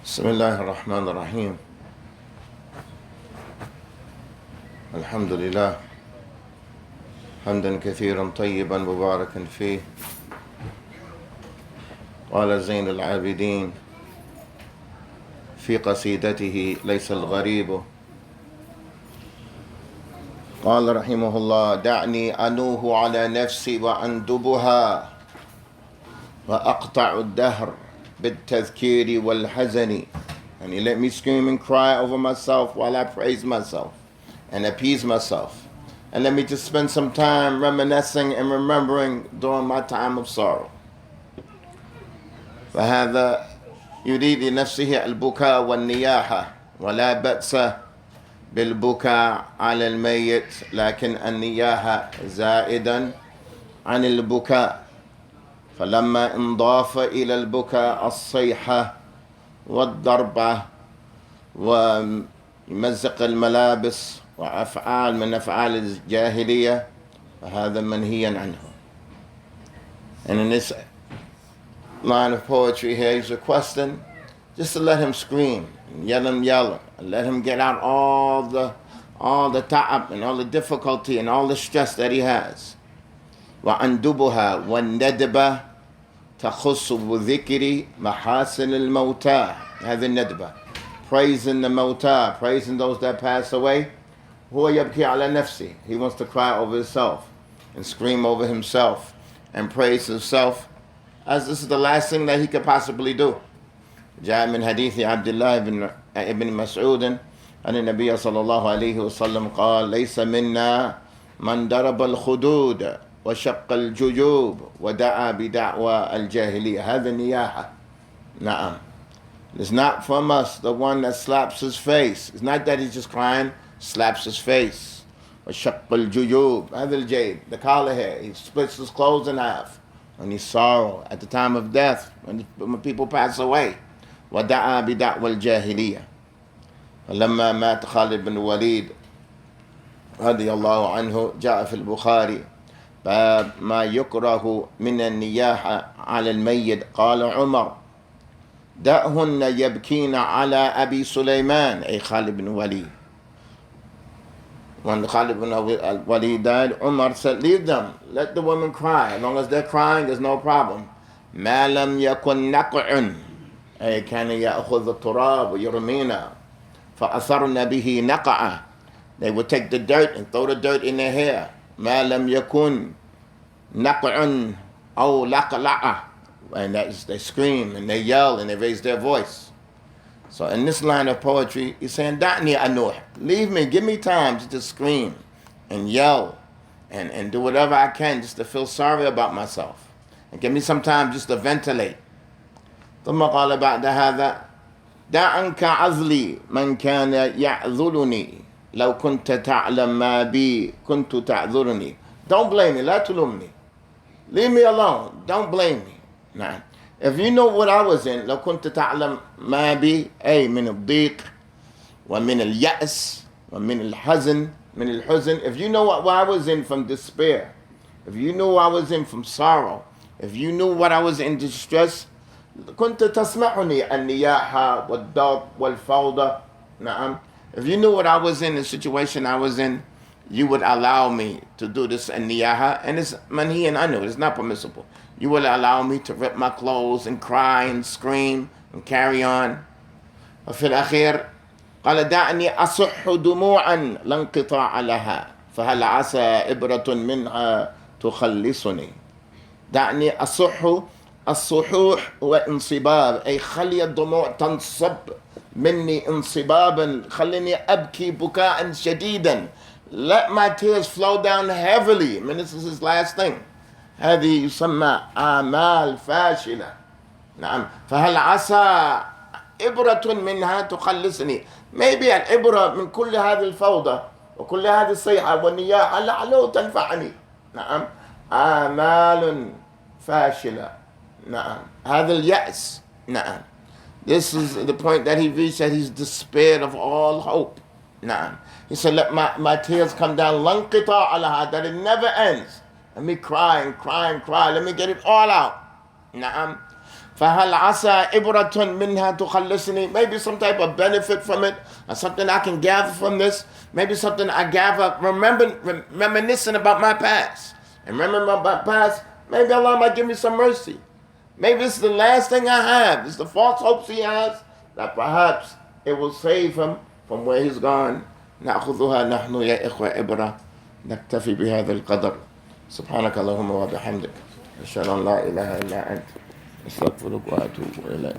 بسم الله الرحمن الرحيم. الحمد لله حمدا كثيرا طيبا مباركا فيه. قال زين العابدين في قصيدته ليس الغريب، قال رحمه الله: دعني أنوه على نفسي وأندبها وأقطع الدهر بالتذكير والحزن. And he let me scream and cry over myself while I praise myself and appease myself. And let me just spend some time reminiscing and remembering during my time of sorrow. فهذا يريد لنفسه البكاء والنياحة، ولا بأس بالبكاء على الميت، لكن النياحة زائدا عن البكاء. فلما انضاف إلى البكاء الصيحة والضربة ومزق الملابس وأفعال من أفعال الجاهلية، فهذا منهيا عنه. And in this line of poetry here, he's requesting just to let him scream and yell and let him get out all the ta'ab and all the difficulty and all the stress that he has. وأندبها والندبة تخص بذكر محاسن الموتى. هذا الندبة, praising the موتى, praising those that pass away. هو يبكي على نفسه, he wants to cry over himself and scream over himself and praise himself, as this is the last thing that he could possibly do. جاء من حديث عبد الله بن مسعود أن النبي صلى الله عليه وسلم قال: ليس منا من ضرب الخدود وشق الجيوب ودعا بدعوى الجاهلية. هذا النياحة. نعم. It's not from us the one that slaps his face. It's not that he's just crying, slaps his face. وشق الجيوب. هذا الجيب, the collar hair. He splits his clothes in half when he's sorrow at the time of death, when people pass away. ودعا بدعوى الجاهلية. فلما مات خالد بن الوليد رضي الله عنه جاء في البخاري باب ما يكره من النياحة على الميت. قال عمر: دعهن يبكين على أبي سليمان، أي خالد بن الوليد. When Khalid bin Walid died, Umar said, leave them, let the women cry. As long as they're crying, there's no problem. ما لم يكن نقع، أي كان يأخذ التراب ويرمينا فأثرن به نقعة. They would take the dirt and throw the dirt in their hair. ما لم يكن نقع أو لقلعة. And they scream and they yell and they raise their voice. So in this line of poetry, he's saying, Da'ni anuh, leave me, give me time to just scream and yell and do whatever I can just to feel sorry about myself. And give me some time just to ventilate. ثم قال بعد هذا: دع عنك عذلي من كان يعذلني لو كنت تعلم ما بي كنت تعذرني. Don't blame me, لا تلومني. Leave me alone, don't blame me. Nah. If you know what I was in, لو كنت تعلم ما بي، أي من الضيق ومن اليأس ومن الحزن، من الحزن. If you know what I was in from despair, if you knew what I was in from sorrow, if you knew what I was in distress, كنت تسمعني النياحة والضرب والفوضى. نعم. If you knew what I was in, the situation I was in, you would allow me to do this النياحة, and it's manhi and anu, it's not permissible. You would allow me to rip my clothes and cry and scream and carry on. وفي الأخير قال: دعني أصح دموعا لا انقطاع لها فهل عسى إبرة منها تخلصني. دعني أصح، الصحوح وانصباب، أي خلي الدموع تنصب مني انصبابا، خليني أبكي بكاء شديدا. Let my tears flow down heavily. I mean, this is his last thing. هذه يسمى آمال فاشلة. نعم. فهل عسى إبرة منها تخلصني. Maybe الإبرة من كل هذه الفوضى وكل هذه الصيحة والنياحة لعله تنفعني. نعم. آمال فاشلة. نعم. هذا اليأس. نعم. This is the point that he reached, that he's despaired of all hope. نعم. He said, let my tears come down, لا انقطاع لها, that it never ends. Let me cry and cry and cry. Let me get it all out. نعم. فهل عسى إبرة منها تخلصني. Maybe some type of benefit from it, or something I can gather from this. Maybe something I gather, reminiscing about my past. And remembering about my past, maybe Allah might give me some mercy. Maybe it's the last thing I have. It's the false hopes he has, that perhaps it will save him from where he's gone. نأخذها نحن يا إخوة إبرة. نكتفي بهذا القدر. سبحانك اللهم وبحمدك. أشهد أن لا إله إلا أنت. أستغفرك وأتوب إليك.